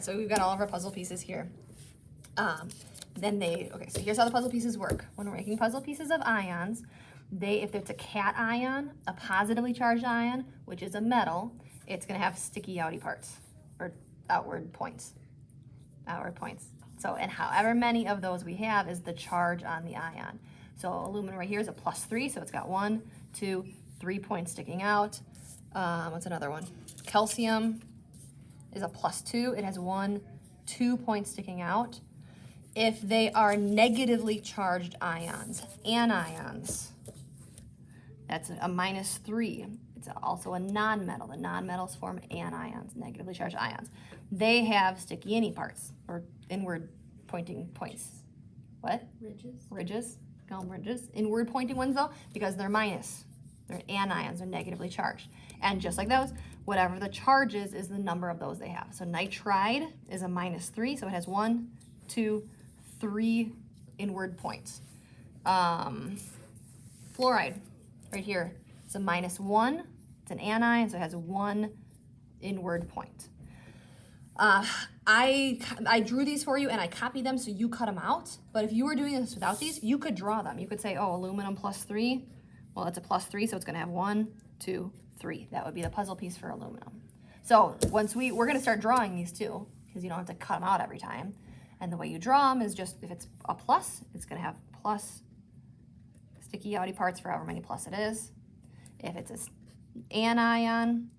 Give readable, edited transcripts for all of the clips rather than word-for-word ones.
right, so we've got all of our puzzle pieces here. Okay, so here's how the puzzle pieces work. When we're making puzzle pieces of ions, if it's a cation, a positively charged ion, which is a metal, it's gonna have sticky outy parts, or outward points. So, and however many of those we have is the charge on the ion. So aluminum right here is a +3, so it's got 1, 2, 3 points sticking out. What's another one? Calcium is a +2. It has 1, 2 points sticking out. If they are negatively charged ions, anions, that's a -3. It's also a nonmetal. The nonmetals form anions, negatively charged ions. They have sticky any parts, or inward pointing points. What? Ridges. Call them ridges. Inward pointing ones though, because they're minus. They're anions, they're negatively charged. And just like those, whatever the charge is the number of those they have. So nitride is a -3, so it has 1, 2, 3 inward points. Fluoride, right here, it's a -1. It's an anion, so it has 1 inward point. I drew these for you and I copied them so you cut them out. But if you were doing this without these, you could draw them. You could say, oh, aluminum +3. Well, it's a +3, so it's going to have 1, 2, 3. That would be the puzzle piece for aluminum. So once we're going to start drawing these too, because you don't have to cut them out every time. And the way you draw them is just, if it's a plus, it's going to have plus sticky outy parts for however many plus it is. If it's an anion,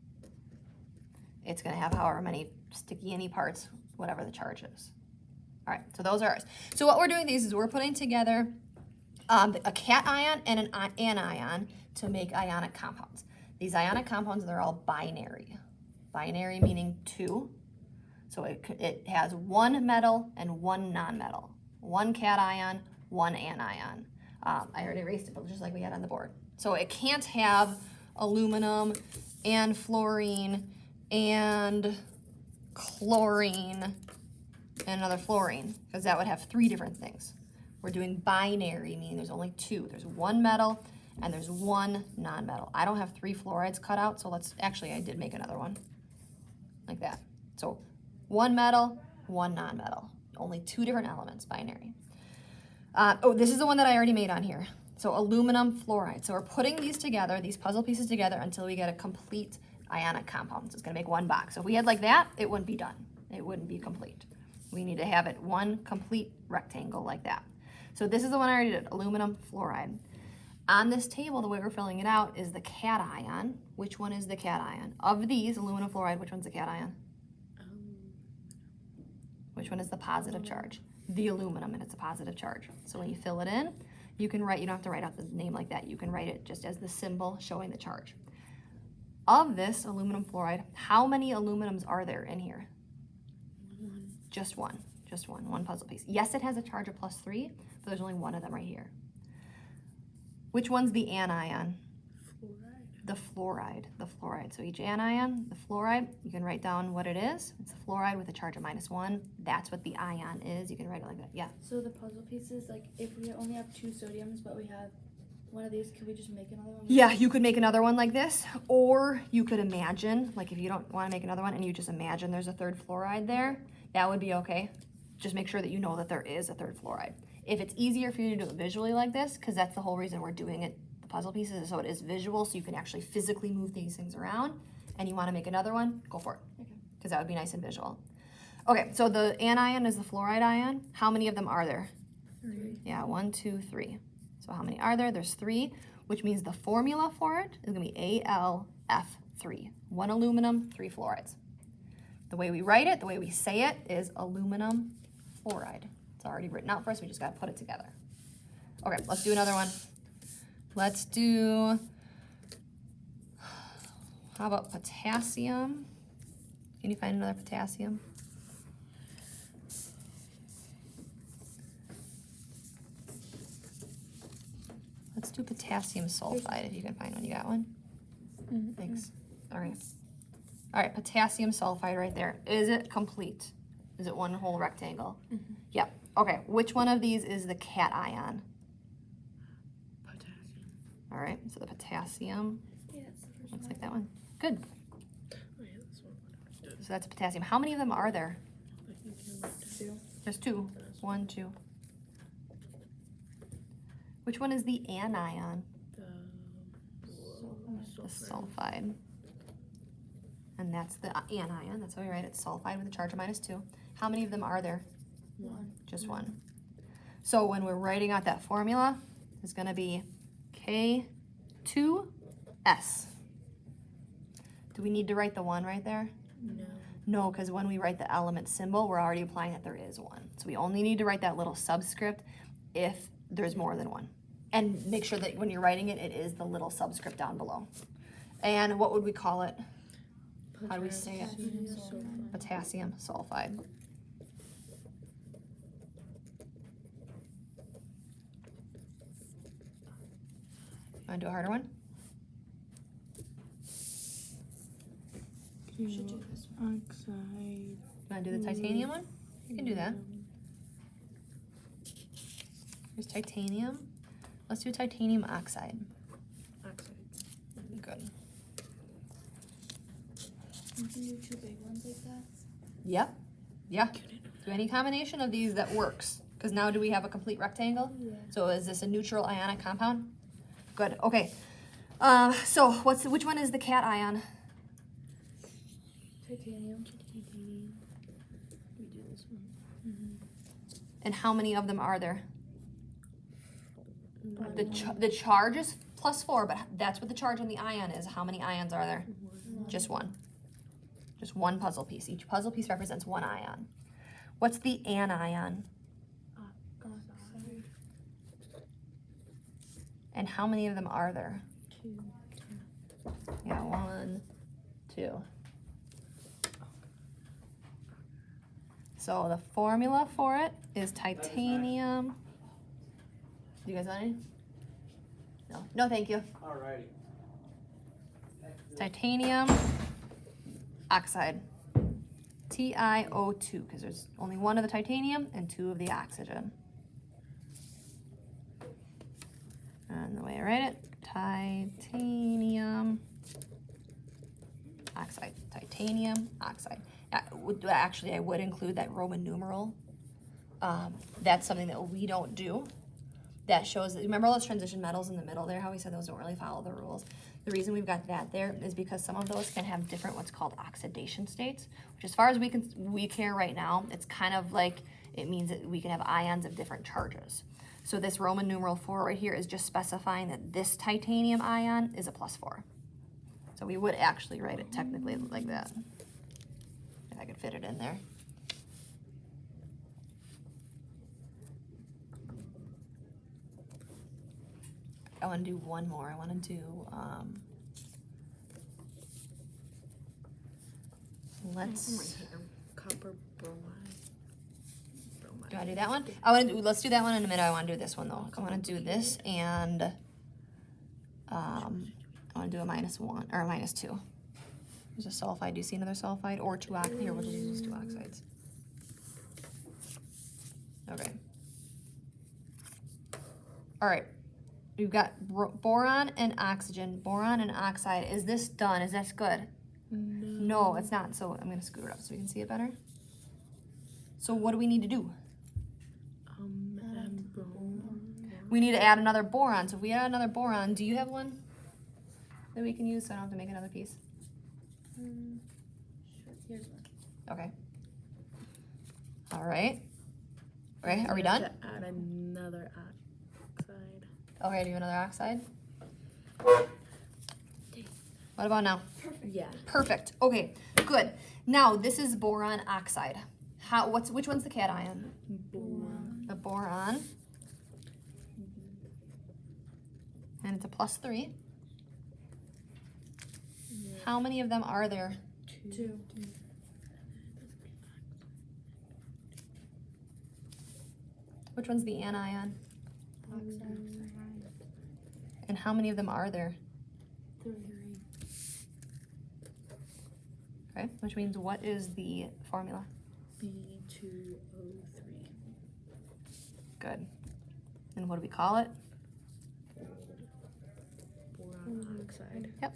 it's going to have however many sticky any parts, whatever the charge is. All right, so those are ours. So what we're doing these is we're putting together a cation and an anion to make ionic compounds. These ionic compounds, they're all binary. Binary meaning 2. So it has 1 metal and 1 nonmetal. 1 cation, 1 anion. I already erased it, but just like we had on the board. So it can't have aluminum and fluorine and chlorine and another fluorine, because that would have 3 different things. We're doing binary, meaning there's only 2. There's 1 metal and there's 1 nonmetal. I don't have 3 fluorides cut out, so I did make another one like that. So 1 metal, 1 nonmetal. Only 2 different elements, binary. This is the one that I already made on here. So aluminum fluoride. So we're putting these together, these puzzle pieces together, until we get a complete ionic compound. So it's gonna make 1 box. So if we had like that, it wouldn't be done. It wouldn't be complete. We need to have it 1 complete rectangle like that. So this is the one I already did, aluminum fluoride. On this table, the way we're filling it out is the cation. Which one is the cation? Of these, aluminum fluoride, which one's the cation? Which one is the positive charge? The aluminum, and it's a positive charge. So when you fill it in, you don't have to write out the name like that. You can write it just as the symbol showing the charge. Of this aluminum fluoride, how many aluminums are there in here? 1. Just one. 1 puzzle piece. Yes, it has a charge of +3, but there's only 1 of them right here. Which one's the anion? Fluoride. The fluoride. So each anion, the fluoride, you can write down what it is. It's a fluoride with a charge of -1. That's what the ion is. You can write it like that. Yeah. So the puzzle pieces, like if we only have 2 sodiums, but we have one of these, could we just make another one? Yeah, you could make another one like this, or you could imagine, like if you don't want to make another one and you just imagine there's a 3rd fluoride there, that would be okay. Just make sure that you know that there is a 3rd fluoride. If it's easier for you to do it visually like this, because that's the whole reason we're doing it, the puzzle pieces, so it is visual, so you can actually physically move these things around, and you want to make another one, go for it. Okay. Because that would be nice and visual. Okay, so the anion is the fluoride ion. How many of them are there? 3. Yeah, 1, 2, 3. So how many are there? There's 3, which means the formula for it is going to be AlF3. 1 aluminum, 3 fluorides. The way we write it, the way we say it, is aluminum fluoride. It's already written out for us. We just got to put it together. Okay, let's do another one. Let's do, how about potassium? Can you find another potassium? Let's do potassium sulfide if you can find one. You got one? Mm-hmm. Thanks. All right. All right, potassium sulfide right there. Is it complete? Is it 1 whole rectangle? Mm-hmm. Yep. Okay, which one of these is the cation? Potassium. All right, so the potassium, Yeah, it's the first looks one. like that one. Good. Oh, yeah, that's one. So that's potassium. How many of them are there? 2. There's two. 1, 2. Which one is the anion? The sulfide. And that's the anion. That's how we write it. Sulfide with a charge of -2. How many of them are there? 1. Just one. So when we're writing out that formula, it's going to be K2S. Do we need to write the 1 right there? No. No, because when we write the element symbol, we're already applying that there is 1. So we only need to write that little subscript if there's more than 1. And make sure that when you're writing it, it is the little subscript down below. And what would we call it? How do we say it? Potassium sulfide. Want to do a harder one? You should do this one. Oxide. You want to do the titanium one? You can do that. Here's titanium. Let's do titanium oxide. Oxide. Good. You can do 2 big ones like that. Yep. Yeah. Do any combination of these that works. Because now do we have a complete rectangle? Yeah. So is this a neutral ionic compound? Good. Okay. So which one is the cation? Titanium. We do this one. And how many of them are there? One. The charge is +4, but that's what the charge on the ion is. How many ions are there? Just one. Just one puzzle piece. Each puzzle piece represents 1 ion. What's the anion? Oxide. And how many of them are there? 2. Yeah, 1, 2. So the formula for it is titanium. Do you guys want any? No. No, thank you. Alrighty. Titanium oxide. TiO2, because there's only 1 of the titanium and 2 of the oxygen. And the way I write it, titanium oxide. Titanium oxide. Actually, I would include that Roman numeral. That's something that we don't do. That shows that, remember all those transition metals in the middle there, how we said those don't really follow the rules? The reason we've got that there is because some of those can have different what's called oxidation states, which as far as we care right now, it's kind of like, it means that we can have ions of different charges. So this Roman numeral 4 right here is just specifying that this titanium ion is a +4. So we would actually write it technically like that. If I could fit it in there. I want to do one more. I want to do, let's, Copper bromide. do you want to do that one? Let's do that one in a minute. I want to do this one though. I want to do this and, I want to do a -1 or a -2. There's a sulfide. Do you see another sulfide or 2 oxides? Here, we'll just use 2 oxides. Okay. All right. We've got boron and oxygen. Boron and oxide. Is this done? Is this good? No, it's not. So I'm going to scoot it up so we can see it better. So what do we need to do? And boron. We need to add another boron. So if we add another boron, do you have one that we can use so I don't have to make another piece? Sure. Here's one. Okay. All right. Okay, are we done? To add another oxide. Okay, do another oxide. What about now? Yeah. Perfect. Okay, good. Now this is boron oxide. Which one's the cation? Boron. The boron. And it's a +3. Yeah. How many of them are there? 2. Which one's the anion? Oxide. And how many of them are there? 3. Okay, which means what is the formula? B2O3. Good. And what do we call it? Boron oxide. Yep.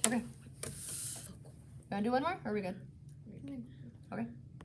Okay. Gonna do one more? Or are we good? Okay.